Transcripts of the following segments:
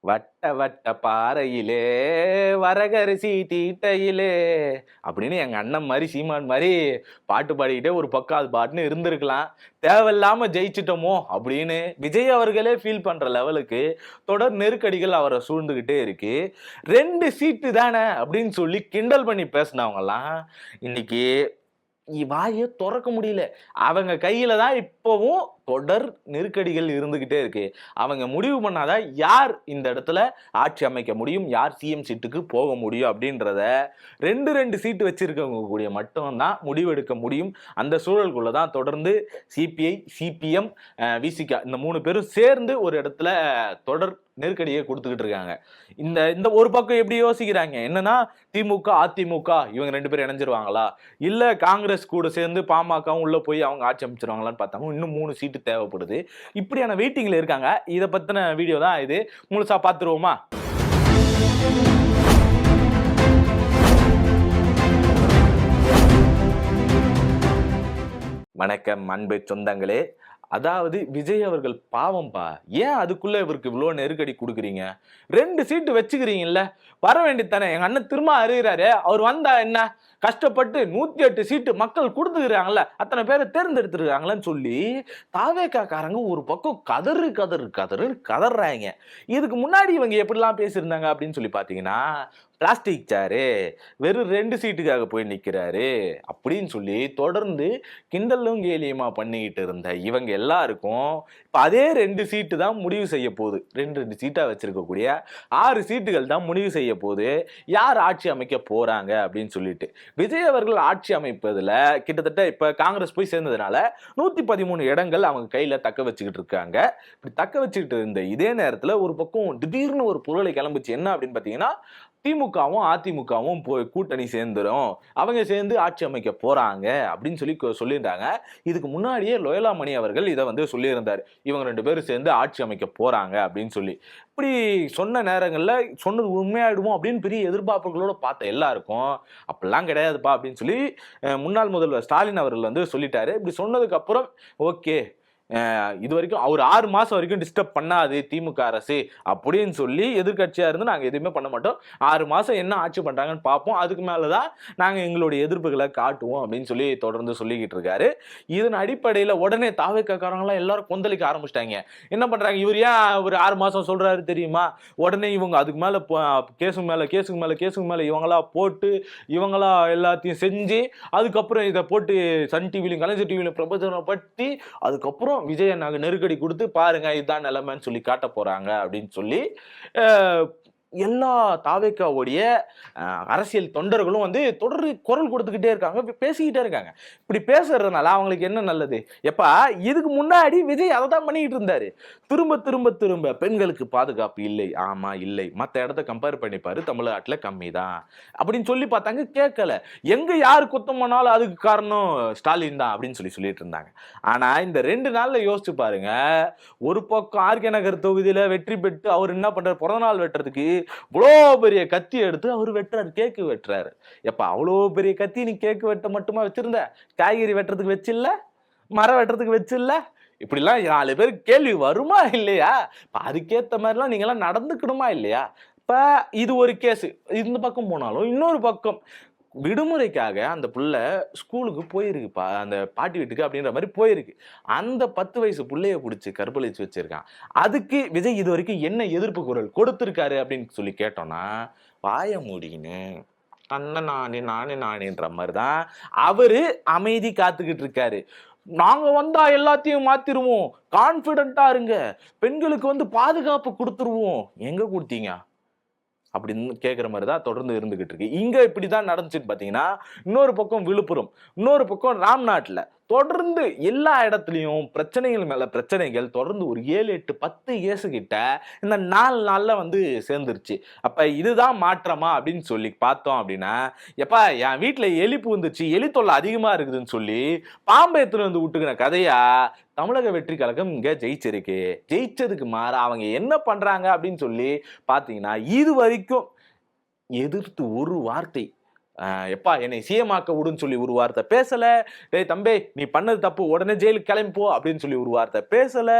வட்ட வட்ட பாறையிலே வரகரிசி தீட்டையிலே அப்படின்னு எங்க அண்ணன் மாதிரி சீமான் மாதிரி பாட்டு பாடிக்கிட்டே ஒரு பக்கம் அது பாட்டுன்னு இருந்திருக்கலாம். தேவையில்லாம ஜெயிச்சிட்டோமோ அப்படின்னு விஜய் அவர்களே ஃபீல் பண்ற லெவலுக்கு தொடர் நெருக்கடிகள் அவரை சூழ்ந்துகிட்டே இருக்கு. 2 சீட்டு தானே அப்படின்னு சொல்லி கிண்டல் பண்ணி பேசினவங்க எல்லாம் இன்னைக்கு வாயை திறக்க முடியல. அவங்க கையில தான் இப்பவும் தொடர் நெருக்கடிகள் இருந்துகிட்டே இருக்கு. அவங்க முடிவு பண்ணாதான் யார் இந்த இடத்துல ஆட்சி அமைக்க முடியும், யார் சிஎம் சீட்டுக்கு போக முடியும் அப்படின்றத 2 சீட்டு வச்சிருக்கவங்க கூடிய மட்டும்தான் முடிவெடுக்க முடியும். அந்த சூழலுக்குள்ள தான் தொடர்ந்து சிபிஐ, சிபிஎம், விசிகா இந்த 3 பேரும் சேர்ந்து ஒரு இடத்துல தொடர் நெருக்கடியை கொடுத்துக்கிட்டு இருக்காங்க. இந்த இந்த ஒரு பக்கம் எப்படி யோசிக்கிறாங்க என்னன்னா, திமுக அதிமுக இவங்க 2 பேரும் இணைஞ்சிருவாங்களா, இல்ல காங்கிரஸ் கூட சேர்ந்து பாமகவும் உள்ள போய் அவங்க ஆட்சி அமைச்சிருவாங்களான்னு பார்த்தாங்க. இன்னும் 3 சீட்டு தேவைப்படுது. இப்படியான வெயிட்டிங்ல இருக்காங்க. இதை பத்தின வீடியோ தான் இது. முழுசா பார்த்துருவோமா? வணக்கம் அன்பு சொந்தங்களே. அதாவது விஜய் அவர்கள் பாவம்பா, ஏன் அதுக்குள்ள இவருக்கு இவ்வளவு நெருக்கடி கொடுக்குறீங்க? 2 சீட்டு வச்சுக்கிறீங்கல்ல, வர வேண்டியதானே. எங்க அண்ணன் திரும்ப அறிகிறாரு, அவர் வந்தா என்ன, கஷ்டப்பட்டு 108 சீட்டு மக்கள் கொடுத்துக்கிறாங்கல்ல, அத்தனை பேரை தேர்ந்தெடுத்துருக்காங்களன்னு சொல்லி தாவேக்காரங்க ஒரு பக்கம் கதறுன்னு கதறாங்க. இதுக்கு முன்னாடி இவங்க எப்படிலாம் பேசியிருந்தாங்க அப்படின்னு சொல்லி பாத்தீங்கன்னா, பிளாஸ்டிக் சேரு வெறும் 2 சீட்டுக்காக போய் நிக்கிறாரு அப்படின்னு சொல்லி தொடர்ந்து கிண்டலும் கேலியுமா பண்ணிக்கிட்டு இருந்த இவங்க எல்லாருக்கும் இப்ப அதே 2 சீட்டு தான் முடிவு செய்ய போகுது. 2 சீட்டா வச்சிருக்கக்கூடிய 6 சீட்டுகள் தான் முடிவு செய்ய போகுது யார் ஆட்சி அமைக்க போறாங்க அப்படின்னு சொல்லிட்டு. விஜய் அவர்கள் ஆட்சி அமைப்பதுல கிட்டத்தட்ட இப்ப காங்கிரஸ் போய் சேர்ந்ததுனால 113 இடங்கள் அவங்க கையில தக்க வச்சுக்கிட்டு இருக்காங்க. இப்படி தக்க வச்சுக்கிட்டு இருந்த இதே நேரத்துல ஒரு பக்கம் திடீர்னு ஒரு புரளை கிளம்புச்சு. என்ன அப்படின்னு பாத்தீங்கன்னா, திமுகவும் அதிமுகவும் போய் கூட்டணி சேர்ந்துரும், அவங்க சேர்ந்து ஆட்சி அமைக்க போறாங்க அப்படின்னு சொல்லி சொல்லியிருந்தாங்க. இதுக்கு முன்னாடியே லோயலா மணி அவர்கள் இதை வந்து சொல்லியிருந்தார், இவங்க 2 பேரும் சேர்ந்து ஆட்சி அமைக்க போறாங்க அப்படின்னு சொல்லி. இப்படி சொன்ன நேரங்கள்ல சொன்னது உண்மையாயிடுமோ அப்படின்னு பெரிய எதிர்பார்ப்புகளோட பார்த்த எல்லாருக்கும் அப்படிலாம் கிடையாதுப்பா அப்படின்னு சொல்லி முன்னாள் முதல்வர் ஸ்டாலின் அவர்கள் வந்து சொல்லிட்டாரு. இப்படி சொன்னதுக்கு அப்புறம் ஓகே, இது வரைக்கும் அவர் 6 மாசம் வரைக்கும் டிஸ்டர்ப் பண்ணாது திமுக அரசு அப்படின்னு சொல்லி எதிர்கட்சியா இருந்து நாங்க எதுவுமே பண்ண மாட்டோம், 6 மாசம் என்ன ஆட்சி பண்றாங்கன்னு பார்ப்போம், அதுக்கு மேலதான் நாங்க எங்களுடைய எதிர்ப்புகளை காட்டுவோம் அப்படின்னு சொல்லி தொடர்ந்து சொல்லிக்கிட்டு இருக்காரு. இதன் அடிப்படையில உடனே தாவேக்காரங்களாம் எல்லாரும் கொந்தளிக்க ஆரம்பிச்சிட்டாங்க. என்ன பண்றாங்க, இவர் ஏன் ஒரு 6 மாசம் சொல்றாரு தெரியுமா, உடனே இவங்க அதுக்கு மேல கேஸுக்கு மேல இவங்களா போட்டு இவங்களா எல்லாத்தையும் செஞ்சு அதுக்கப்புறம் இதை போட்டு சன் டிவிலையும் கலைஞர் டிவிலையும் பிரபஞ்சனப்படுத்தி அதுக்கப்புறம் விஜய் அண்ணாக்கு நெருக்கடி கொடுத்து பாருங்க இதுதான் நிலைமைன்னு சொல்லி காட்ட போறாங்க அப்படின்னு சொல்லி எல்லா தாவேக்காவுடைய அரசியல் தொண்டர்களும் வந்து தொடர் குரல் கொடுத்துக்கிட்டே இருக்காங்க, பேசிக்கிட்டே இருக்காங்க. இப்படி பேசுறதுனால அவங்களுக்கு என்ன நல்லது? எப்பா இதுக்கு முன்னாடி விஜய் அதை தான் பண்ணிக்கிட்டு இருந்தாரு. திரும்ப பெண்களுக்கு பாதுகாப்பு இல்லை, ஆமா இல்லை, மற்ற இடத்த கம்பேர் பண்ணிப்பாரு, தமிழ்நாட்டில் கம்மி தான் அப்படின்னு சொல்லி பார்த்தாங்க, கேட்கல. எங்க யார் குத்தம் பண்ணாலும் அதுக்கு காரணம் ஸ்டாலின் தான் அப்படின்னு சொல்லிட்டு இருந்தாங்க. ஆனா இந்த 2 நாள்ல யோசிச்சு பாருங்க, ஒரு பக்கம் ஆர்கே நகர் தொகுதியில வெற்றி பெற்று அவர் என்ன பண்றாரு, பிறந்தநாள் வெட்டுறதுக்கு இவ்வளோ பெரிய கத்தி எடுத்து அவர் வெட்டுறாரு, கேக்கு வெட்டுறாரு. எப்ப அவ்வளோ பெரிய கத்தி நீ கேக்கு வெட்ட மட்டுமா வச்சிருந்த, காய்கறி வெட்டுறதுக்கு வச்சில்ல, மரம் வெட்டுறதுக்கு வச்சில்ல, இப்படிலாம் 4 பேர் கேள்வி வருமா இல்லையா? அதுக்கேற்ற மாதிரிலாம் நீங்களாம் நடந்துக்கணுமா இல்லையா? இப்ப இது ஒரு கேஸ். இந்த பக்கம் போனாலும் இன்னொரு பக்கம் விடுமுறைக்காக அந்த புள்ள ஸ்கூலுக்கு போயிருக்குப்பா, அந்த பாட்டி வீட்டுக்கு அப்படின்ற மாதிரி போயிருக்கு. அந்த 10 வயசு புள்ளைய பிடிச்சி கற்பழிச்சு வச்சிருக்கான். அதுக்கு விஜய் இது வரைக்கும் என்ன எதிர்ப்பு குரல் கொடுத்திருக்காரு அப்படின்னு சொல்லி கேட்டோம்னா, வாய மூடின்னு அண்ணன் நானேன்ற மாதிரிதான் அவரு அமைதி காத்துக்கிட்டு இருக்காரு. நாங்க வந்தா எல்லாத்தையும் மாத்திருவோம், கான்பிடண்டா இருங்க, பெண்களுக்கு வந்து பாதுகாப்பு கொடுத்துருவோம். எங்க கொடுத்தீங்க அப்படின்னு கேட்குற மாதிரி தான் தொடர்ந்து இருந்துகிட்டு இருக்கு. இங்க இப்படிதான் நடந்துச்சுன்னு பாத்தீங்கன்னா, இன்னொரு பக்கம் விழுப்புரம், இன்னொரு பக்கம் ராம்நாட்டில் தொடர்ந்து எல்லா இடத்துலையும் பிரச்சனைகள் மேல பிரச்சனைகள் தொடர்ந்து ஒரு 7, 8, 10 கேஸு கிட்ட இந்த 4 நாள்ல வந்து சேர்ந்துருச்சு. அப்ப இதுதான் மாற்றமா அப்படின்னு சொல்லி பார்த்தோம் அப்படின்னா, எப்பா என் வீட்டுல எலி பூந்துச்சு, எலி தொல்லை அதிகமா இருக்குதுன்னு சொல்லி பாம்பை எடுத்துட்டு வந்து விட்டுக்கிற கதையா தமிழக வெற்றி கழகம் இங்க ஜெயிச்சிருக்கு. ஜெயிச்சதுக்கு மாறா அவங்க என்ன பண்றாங்க அப்படின்னு சொல்லி பாத்தீங்கன்னா, இது வரைக்கும் எதிர்த்து ஒரு வார்த்தை, எப்பா என்னை சிஎமாக்க விடுன்னு சொல்லி ஒரு வார்த்தை பேசல. டேய் தம்பி நீ பண்ணது தப்பு, உடனே ஜெயிலுக்கு கிளம்பி போ அப்படின்னு சொல்லி ஒரு வார்த்தை பேசல.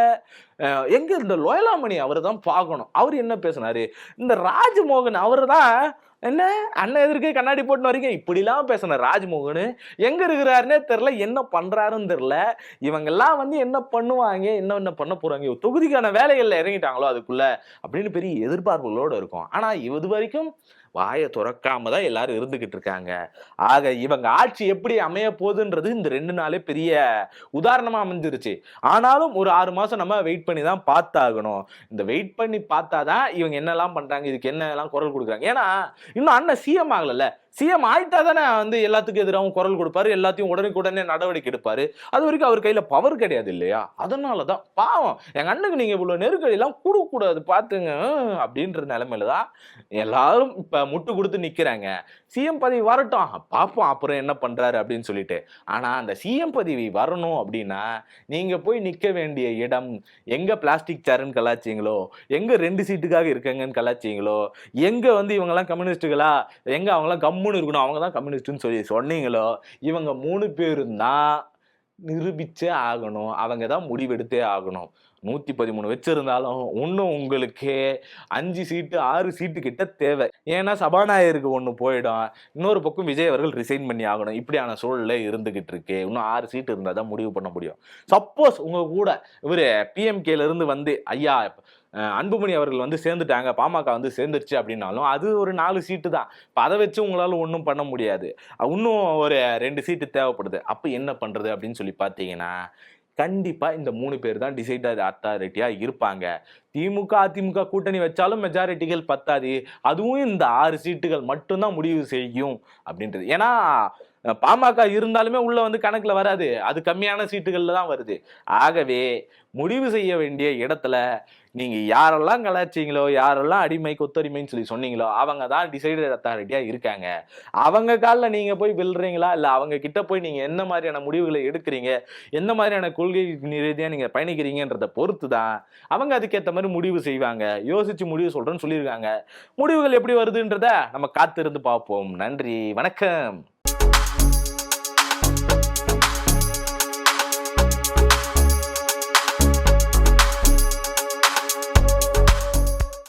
எங்க இந்த லோயலாமணி அவரை தான் பார்க்கணும். அவர் என்ன பேசினாரு, இந்த ராஜ்மோகன் அவர் தான் என்ன அண்ணன் எதிர்க்கே கண்ணாடி போட்டுன்னு வரீங்க இப்படிலாம் பேசின ராஜ்மோகன் எங்க இருக்கிறாருன்னே தெரியல, என்ன பண்றாருன்னு தெரியல. இவங்க எல்லாம் வந்து என்ன பண்ணுவாங்க, என்ன பண்ண போறாங்க, தொகுதிக்கான வேலைகள்ல இறங்கிட்டாங்களோ அதுக்குள்ள அப்படின்னு பெரிய எதிர்பார்ப்புகளோட இருக்கும். ஆனா இது வரைக்கும் வாயை துறக்காம தான் எல்லாரும் இருந்துகிட்டு இருக்காங்க. ஆக இவங்க ஆட்சி எப்படி அமைய போகுதுன்றது இந்த 2 நாளே பெரிய உதாரணமா அமைஞ்சிருச்சு. ஆனாலும் ஒரு 6 மாசம் நம்ம வெயிட் பண்ணி தான் பார்த்தாகணும். இந்த வெயிட் பண்ணி பார்த்தாதான் இவங்க என்னெல்லாம் பண்றாங்க, இதுக்கு என்னெல்லாம் குரல் கொடுக்குறாங்க. ஏன்னா இன்னும் அண்ணன் சிஎம் ஆகல. சிஎம் ஆயிட்டா தானே வந்து எல்லாத்துக்கும் எதிராகவும் குரல் கொடுப்பாரு, எல்லாத்தையும் உடனே நடவடிக்கை எடுப்பாரு. அது வரைக்கும் அவர் கையில பவர் கிடையாது இல்லையா? அதனாலதான் பாவம் எங்க அண்ணனுக்கு நீங்க இவ்வளவு நெருக்கடி எல்லாம் கொடுக்க கூடாது பாத்துங்க அப்படின்ற நிலைமையில தான் எல்லாரும் இப்ப முட்டு கொடுத்து நிக்கிறாங்க. சிஎம் பதவி வரட்டும் பாப்போம் அப்புறம் என்ன பண்றாரு அப்படின்னு சொல்லிட்டு. ஆனா அந்த சிஎம் பதவி வரணும் அப்படின்னா நீங்க போய் நிக்க வேண்டிய இடம் எங்க பிளாஸ்டிக் சேருன்னு கலாச்சிங்களோ, எங்க 2 சீட்டுக்காக இருக்காங்கன்னு கலாச்சிங்களோ, எங்க வந்து இவங்க எல்லாம் கம்யூனிஸ்டுகளா, எங்க அவங்க எல்லாம் கம்முன்னு இருக்கணும், அவங்க தான் கம்யூனிஸ்ட்னு சொல்லி சொன்னீங்களோ, இவங்க 3 பேரும் தான் நிரூபிச்சே ஆகணும். அவங்க தான் முடிவெடுத்தே ஆகணும். 113 வச்சிருந்தாலும் இன்னும் உங்களுக்கு 5 சீட்டு 6 சீட்டு கிட்ட தேவை. ஏன்னா சபாநாயகருக்கு 1 போயிடும், இன்னொரு பக்கம் விஜய் அவர்கள் ரிசைன் பண்ணி ஆகணும். இப்படியான சூழல்ல இருந்துகிட்டு இருக்கு. இன்னும் 6 சீட்டு இருந்தா தான் முடிவு பண்ண முடியும். சப்போஸ் உங்க கூட இவரு பிஎம்கேல இருந்து வந்து ஐயா அன்புமணி அவர்கள் வந்து சேர்ந்துட்டாங்க, பாமக வந்து சேர்ந்துருச்சு அப்படின்னாலும் அது ஒரு 4 சீட்டு தான். இப்போ அதை வச்சு உங்களால ஒன்றும் பண்ண முடியாது. இன்னும் ஒரு 2 சீட்டு தேவைப்படுது. அப்போ என்ன பண்றது அப்படின்னு சொல்லி பார்த்தீங்கன்னா கண்டிப்பா இந்த 3 பேர் தான் டிசைடட் அத்தாரிட்டியா இருப்பாங்க. திமுக அதிமுக கூட்டணி வச்சாலும் மெஜாரிட்டிகள் பத்தாது. அதுவும் இந்த 6 சீட்டுகள் மட்டும்தான் முடிவு செய்யும் அப்படின்றது. ஏன்னா பாமக இருந்தாலுமே உள்ள வந்து கணக்குல வராது, அது கம்மியான சீட்டுகள்ல தான் வருது. ஆகவே முடிவு செய்ய வேண்டிய இடத்துல நீங்க யாரெல்லாம் கலாச்சிங்களோ, யாரெல்லாம் அடிமை கொத்தடிமைன்னு சொல்லி சொன்னீங்களோ அவங்க தான் டிசைடட் அத்தாரிட்டியா இருக்காங்க. அவங்க காலில் நீங்க போய் விழுறீங்களா, இல்ல அவங்க கிட்ட போய் நீங்க என்ன மாதிரியான முடிவுகளை எடுக்கிறீங்க, எந்த மாதிரியான கொள்கை ரீதியா நீங்க பயணிக்கிறீங்கன்றத பொறுத்து தான் அவங்க அதுக்கேற்ற மாதிரி முடிவு செய்வாங்க. யோசிச்சு முடிவு சொல்றேன்னு சொல்லியிருக்காங்க. முடிவுகள் எப்படி வருதுன்றத நம்ம காத்திருந்து பார்ப்போம். நன்றி, வணக்கம்.